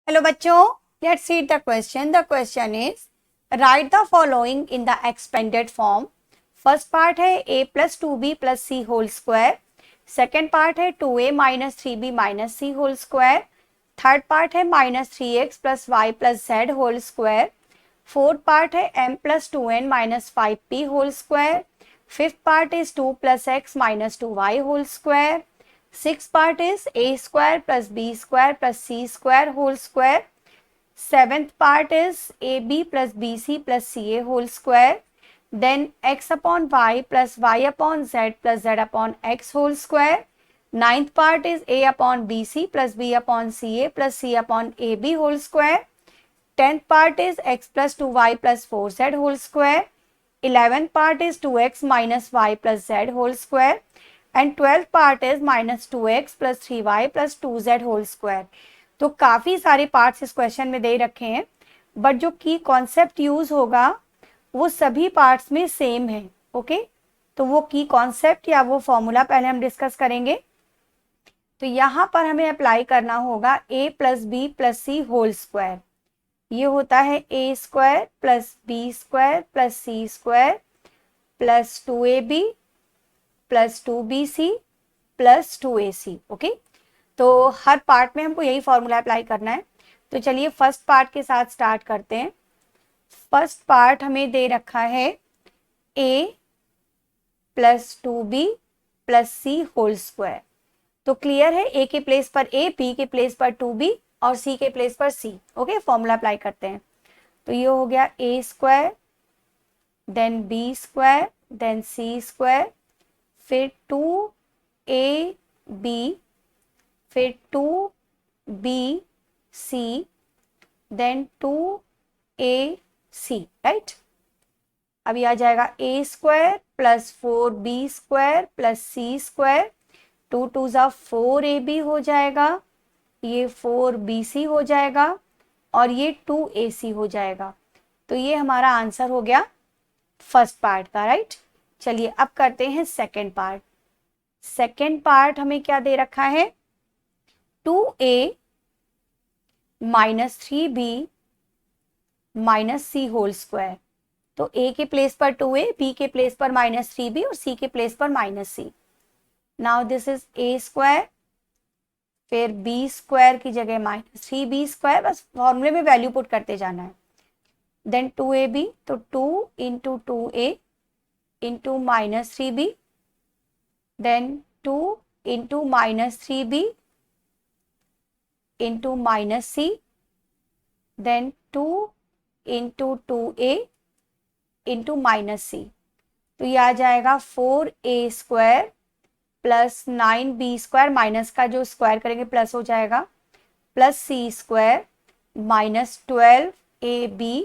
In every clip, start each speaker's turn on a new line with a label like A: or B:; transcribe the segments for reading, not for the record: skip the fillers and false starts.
A: Hello बच्चों, let's read the question. The question is, write the following in the expanded form. First part है a plus 2b plus c whole square. Second part है 2a minus 3b minus c whole square. Third part है minus 3x plus y plus z whole square. Fourth part है m plus 2n minus 5p whole square. Fifth part is 2 plus x minus 2y whole square. Sixth part is a square plus b square plus c square whole square. Seventh part is ab plus bc plus ca whole square. Then x upon y plus y upon z plus z upon x whole square. Ninth part is a upon bc plus b upon ca plus c upon ab whole square. 10th part is x plus 2y plus 4z whole square. 11th part is 2x minus y plus z whole square. And 12th part is minus 2x plus 3y plus 2z whole square. तो काफी सारे parts इस question में दे रखे हैं, but जो की concept use होगा वो सभी पार्ट्स में सेम है. ओके, तो वो की कॉन्सेप्ट या वो फॉर्मूला पहले हम डिस्कस करेंगे. तो यहां पर हमें अप्लाई करना होगा a plus B plus C whole square. ये होता है a square plus B square plus C square plus 2ab plus 2bc plus 2ac. Okay, तो हर पार्ट में हमको यही फॉर्मूला अप्लाई करना है. तो चलिए फर्स्ट पार्ट के साथ स्टार्ट करते हैं. फर्स्ट पार्ट हमें दे रखा है a plus 2b plus C whole square. तो क्लियर है, a के प्लेस पर a, b के प्लेस पर 2b और c के प्लेस पर c. ओके, फॉर्मूला अप्लाई करते हैं. तो ये हो गया a square then b square then c square फिर 2ab फिर 2bc देन 2ac. राइट, अभी आ जाएगा a square plus 4b square plus c square. 2 2 जा 4ab हो जाएगा, ये 4bc हो जाएगा और ये 2ac हो जाएगा. तो ये हमारा आंसर हो गया फर्स्ट पार्ट का. राइट, चलिए अब करते हैं सेकेंड पार्ट. सेकेंड पार्ट हमें क्या दे रखा है, 2a माइनस 3b माइनस सी होल स्क्वायर. तो a के प्लेस पर 2a, b के प्लेस पर माइनस 3b और c के प्लेस पर minus c. Now this is a square फिर b स्क्वायर की जगह माइनस 3b स्क्वायर. बस फॉर्मूले में वैल्यू पुट करते जाना है. देन 2ab, तो 2 into 2a into minus 3b then 2 into minus 3b into minus c then 2 into 2a into minus c. तो ये आ जाएगा 4a square plus 9b square, minus का जो स्क्वायर करेंगे प्लस हो जाएगा, plus c square minus 12ab,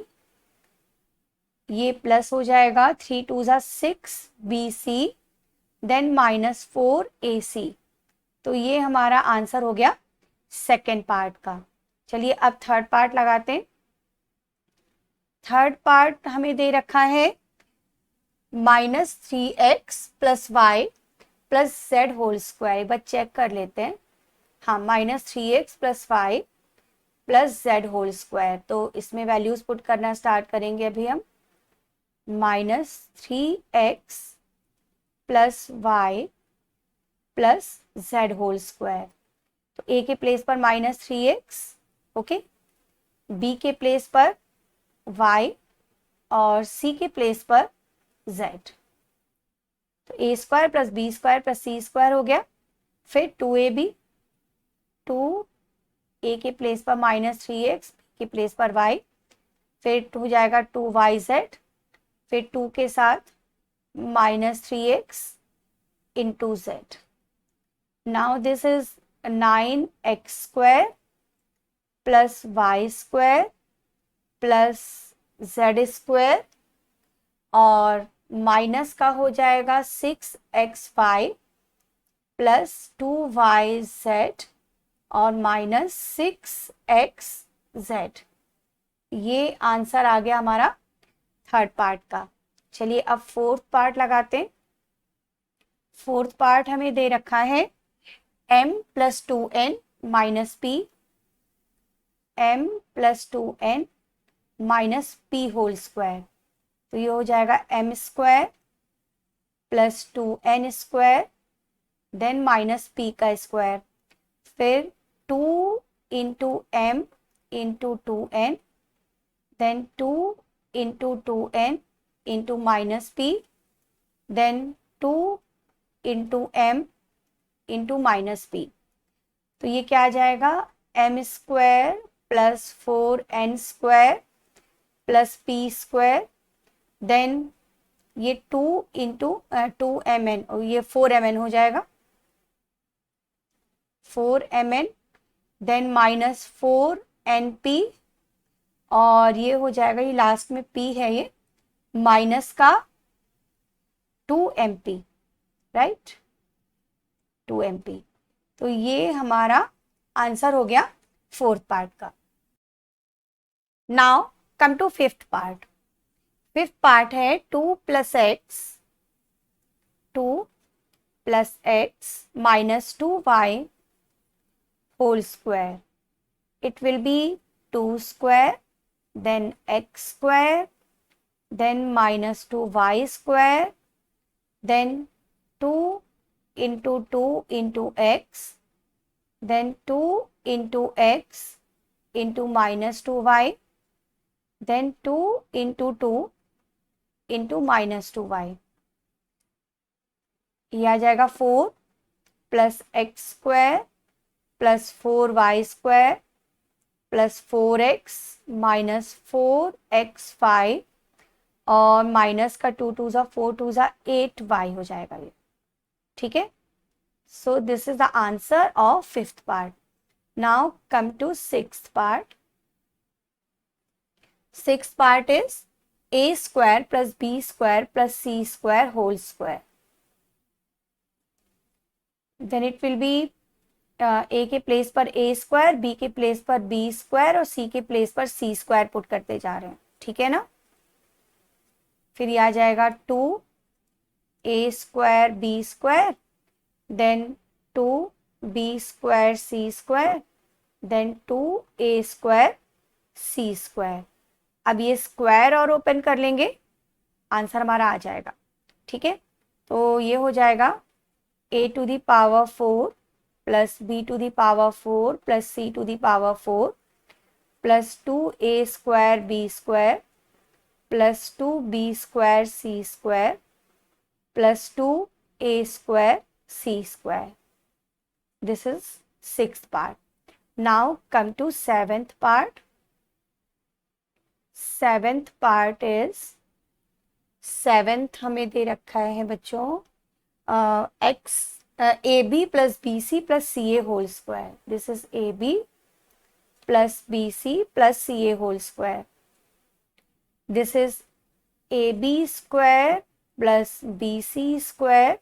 A: ये plus हो जाएगा 3 2 जा 6bc देन माइनस 4ac. तो ये हमारा आंसर हो गया सेकेंड पार्ट का. चलिए अब थर्ड पार्ट लगाते हैं. थर्ड पार्ट हमें दे रखा है minus 3x plus Y plus Z whole square. बस चेक कर लेते हैं. हाँ, minus 3x plus Y plus Z whole square. तो इसमें वैल्यूज पुट करना स्टार्ट करेंगे अभी हम. Minus 3x plus Y plus Z whole square. तो a के प्लेस पर माइनस 3x, ओके, b के प्लेस पर y और c के प्लेस पर z. तो a square plus b square plus c square हो गया. फिर 2ab, 2a के प्लेस पर माइनस 3x, b के प्लेस पर y, फिर हो जाएगा 2yz, फिर 2 के साथ minus 3x into Z. Now this is 9x square plus Y square plus Z square और माइनस का हो जाएगा 6xy प्लस 2yz और माइनस 6xz. ये आंसर आ गया हमारा थर्ड पार्ट का. चलिए अब फोर्थ पार्ट लगाते हैं. फोर्थ पार्ट हमें दे रखा है m plus 2n minus p m plus 2n minus p whole square. तो ये हो जाएगा m square plus 2n square then minus p का स्क्वायर, फिर 2 into m into 2n then 2 into 2n into minus p then 2 into m into minus p। तो ये क्या आ जाएगा, m square plus 4n square plus p square then ये 2 into 2mn और ये 4mn हो जाएगा, 4mn देन माइनस 4np और ये हो जाएगा, ये लास्ट में p है, ये माइनस का 2mp, राइट, 2mp। तो ये हमारा आंसर हो गया फोर्थ पार्ट का। Now come to fifth part. Fifth part है 2 plus X, 2 plus X minus 2y whole square. It will be 2 square then x square then minus 2y square then 2 into 2 into x then 2 into x into minus 2y then 2 into 2 into minus 2y। ये आ जाएगा 4 plus x square plus 4y square plus 4x minus 4x5 और minus का 2 2 जा 4 2 जा 8y हो जाएगा ये, ठीक है। So this is the answer of fifth part. Now come to sixth part. Sixth part is a square plus b square plus c square whole square. Then it will be a के place पर a square, b के place पर b square और c के place पर c square put करते जा रहे हैं, ठीक है ना। फिर ये आ जाएगा 2 a square b square then 2b square c square then 2a square c square। अब ये स्क्वायर और ओपन कर लेंगे, आंसर हमारा आ जाएगा, ठीक है। तो ये हो जाएगा a to the power 4 plus b to the power 4 plus c to the power 4 plus 2a square b square plus 2b square c square plus 2a square c square. This is sixth part. Now come to seventh part. Seventh part is, seventh हमें दे रखा है बच्चों x ab plus bc plus ca whole square. This is ab plus bc plus ca whole square. This is ab square plus bc square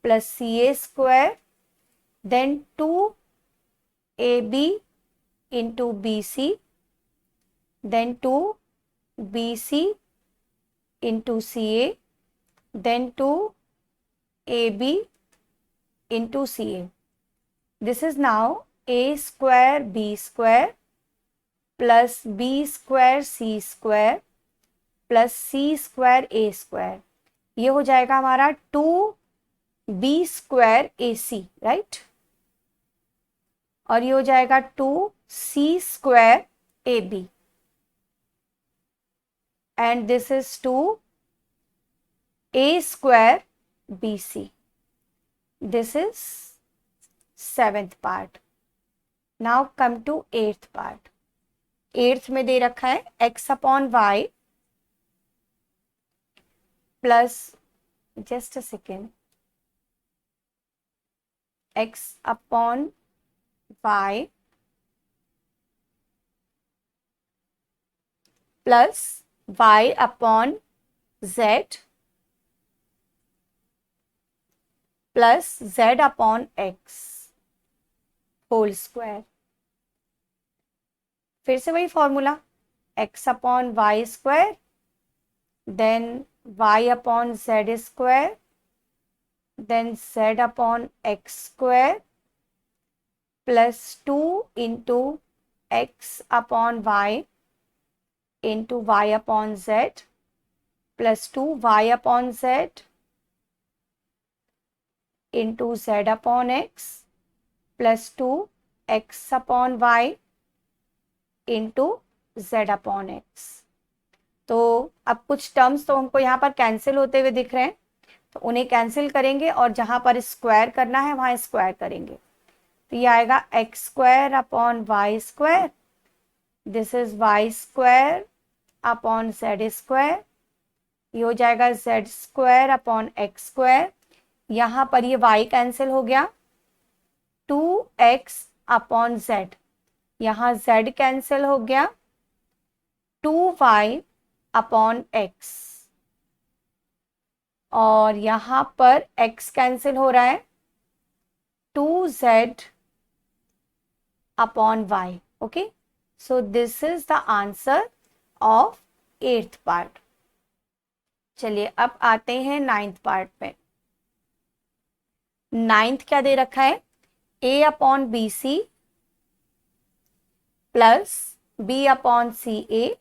A: plus ca square then 2ab into bc then 2bc into ca then 2ab into ca। This is now a square b square plus b square c square plus c square a square। ये हो जाएगा हमारा 2b square AC, right, और ये हो जाएगा 2c square AB and this is 2a square BC। This is seventh part. Now come to eighth part. Eighth में दे रखा है x upon Y plus, just a second, x upon y plus y upon z plus z upon x whole square. फिर से वही formula, x upon Y square then y upon z square then z upon x square plus 2 into x upon y into y upon z plus 2y upon z into z upon x plus 2x upon y into z upon x। तो अब कुछ terms तो हमको यहाँ पर cancel होते हुए दिख रहे हैं, तो उन्हें कैंसिल करेंगे और जहां पर स्क्वायर करना है वहां स्क्वायर करेंगे। तो ये आएगा X square upon Y square, this is Y square upon Z square, ये हो जाएगा Z square upon X square. यहाँ पर ये y कैंसिल हो गया, 2x अपॉन जेड, यहाँ z कैंसिल हो गया, 2y अपॉन x, और यहाँ पर x कैंसिल हो रहा है, 2z upon y। Okay, so this is the answer of 8th part. चलिए अब आते हैं 9th पार्ट पे। 9th क्या दे रखा है, a upon B C plus b upon C A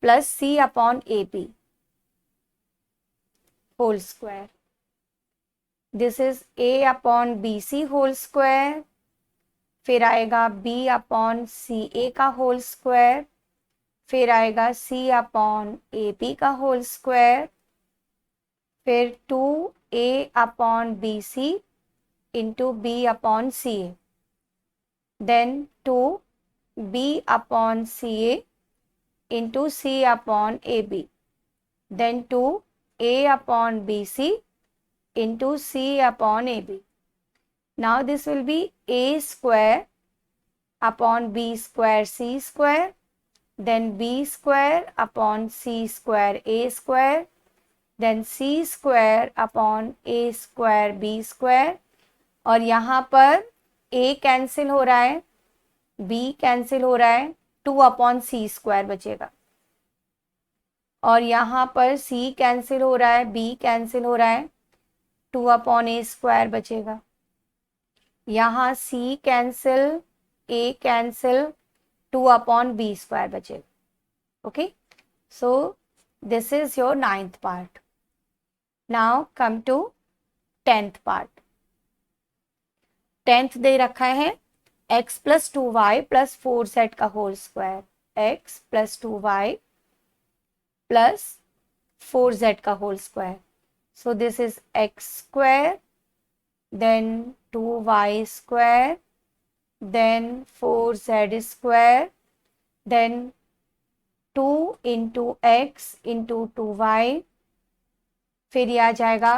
A: plus c upon A B whole square, this is a upon B C whole square, फिर आएगा b अपॉन सी ए का होल स्क्वायर, फिर आएगा c upon A B का whole square, फिर 2a upon B C into B upon C A, then 2b upon C A into c upon A B, then 2a upon bc into c upon ab. Now this will be a square upon b square c square, then b square upon c square a square, then c square upon a square b square, और यहाँ पर a cancel हो रहा है, b cancel हो रहा है, 2 upon सी square बचेगा, और यहाँ पर c कैंसिल हो रहा है, b कैंसिल हो रहा है, 2 अपॉन ए स्क्वायर बचेगा, यहाँ c cancel, a cancel, 2 upon B square बचेगा। Okay, so this is your 9th part. Now come to 10th part. 10th दे रखा है x plus 2y plus 4z का whole square, x plus 2y plus 4z का whole square, so this is x square, then 2y square, then 4z square, then 2 into x into 2y, फिर ये आ जाएगा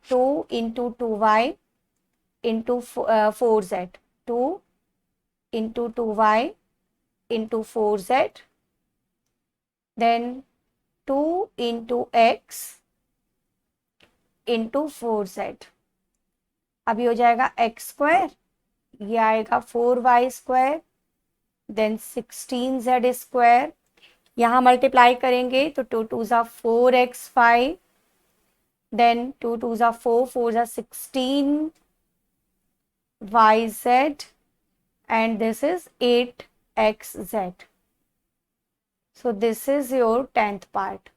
A: 2 into 2y into 4z, 2 into 2y into 4z, then 2 into x into 4z, अभी हो जाएगा x square, ये आएगा 4y square, then 16z square, यहाँ multiply करेंगे तो 2 2 जा 4x5, देन 2 2 जा 4, 4 जा 16 yz, and this is 8xz. So this is your 10th part.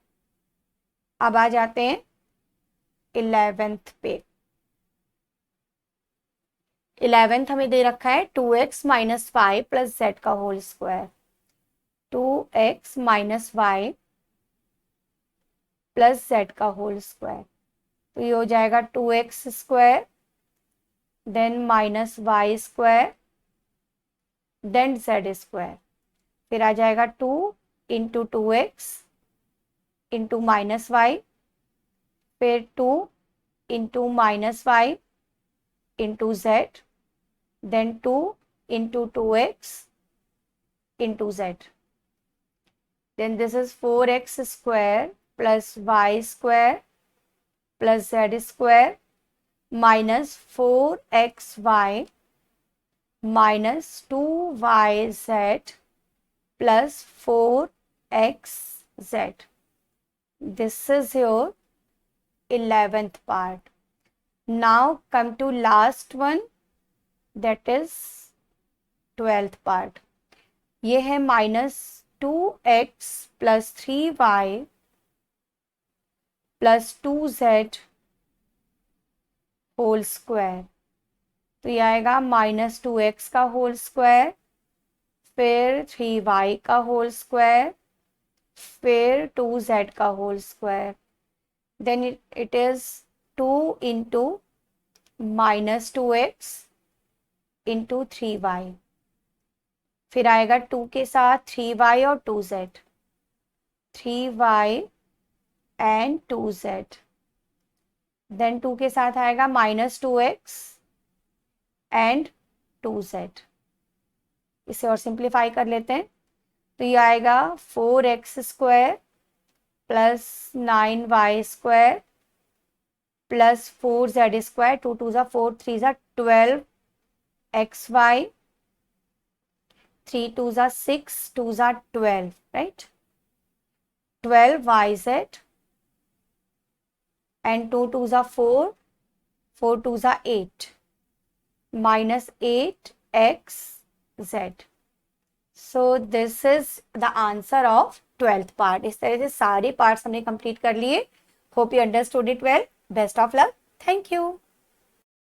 A: अब आ जाते हैं 11th पे। 11th हमें दे रखा है 2x minus Y plus Z का whole square, 2x minus Y plus Z का होल स्क्वायर, तो ये हो जाएगा 2x square, then minus Y square, then Z square, फिर आ जाएगा 2 into 2x into minus Y, फिर 2 into minus Y into Z, then 2 into 2x into जेड, then this is 4x square plus y square plus z square minus 4xy minus 2yz plus 4xz. This is your 11th part. Now come to last one, that is 12th part, ये है -2x + 3y + 2z whole square. तो ये आएगा -2x का whole square, फिर 3y का whole square, फिर 2z का whole square, then it is 2 into -2x into 3y, फिर आएगा 2 के साथ 3y और 2z, 3y and 2z, then 2 के साथ आएगा -2x एंड 2z। इसे और सिंप्लीफाई कर लेते हैं, तो ये आएगा 4x square plus 9y square plus 4z square, 2 2 ज़ा 4, 3 ज़ा 12xy, 3 2 ज़ा 6, 2 ज़ा 12, राइट, 12yz and 2 2 ज़ा 4, 4 2 ज़ा 8 -8xz। So this is the answer of 12th part. इस तरह से सारे पार्ट्स हमने कंप्लीट कर लिए। Hope you understood it well. Best of luck. Thank you.